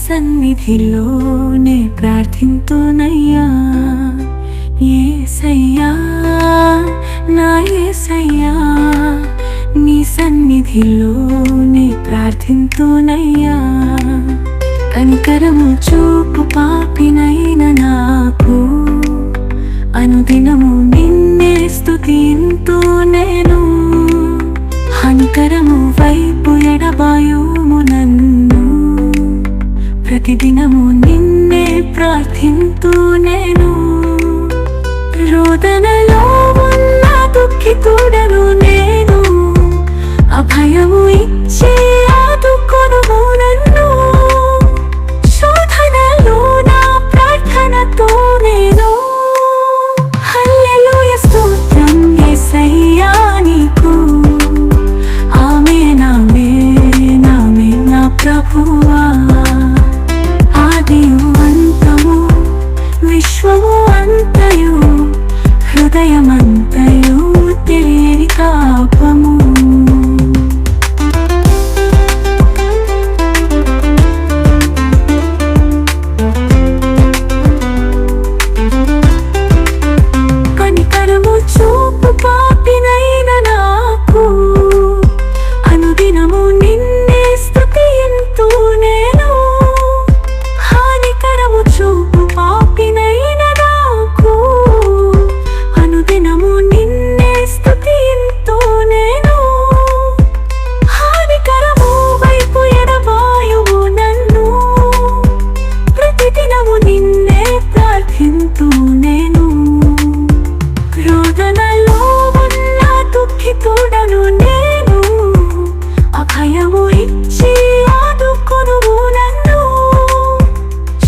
సన్నిధిలోనే ప్రార్థింతునయ్యా. యేసయ్యా నా యేసయ్యా, నీ సన్నిధిలోనే ప్రార్థింతునయ్యా. కనికరము చూపు పాపినైన నాకు, అనుదినము నిన్నే స్తుతింతు నేను. హానికరము వైపు ఎడబాయుము నన్ను, ప్రతిదినము నిన్నే ప్రార్థింతు నేను. రోదనలో ఉన్న దుఃఖితుడను నేను, అభయము ఇచ్చి ఆదుకొనుము నన్ను. శోధనలో నా ప్రార్థనతో నేను, హల్లెలూయా స్తోత్రం యేసయ్యా నీకు. ఆమేన్ ఆమేన్ ఆమేన్ నా ప్రభువా. ఆదియు అంతము విశ్వము అంతయు, హృదయమంతయు తెలియని పాపము. కనికరము చూపు పాపినైన నాకు, అనుదినము నిన్నే స్తుతింతు నేను. హానికరము చూపు పాపినైన నాకు, అనుదినము నిన్నే స్తుతింతు నేను. హానికరము వైపు ఎడబాయువు నన్ను, ప్రతిదినము నిన్నే ప్రార్థింతు నేను. రోదనలో ఉన్న దుఃఖితుడను నేను, అభయము ఇచ్చి ఆదుకొనుము నన్ను.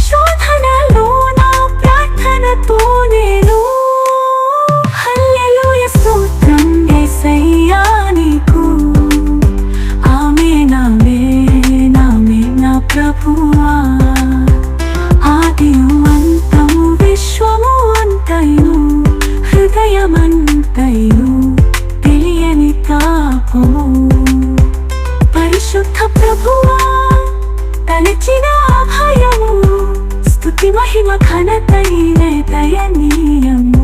శోధనలో నా ప్రార్థనతో నేను, హల్లెలూయా స్తోత్రం యేసయ్యా నీకు. ఆమేన్ ఆమేన్ ఆమేన్ నా ప్రభువా. ఆదియు అంతము విశ్వము అంతయు, హృదయమంతయు తెలియని పాపము. పరిశుద్ధ ప్రభువా, తలచిన అభయము, స్తుతి మహిమ ఘనత నీవే దయనీయము.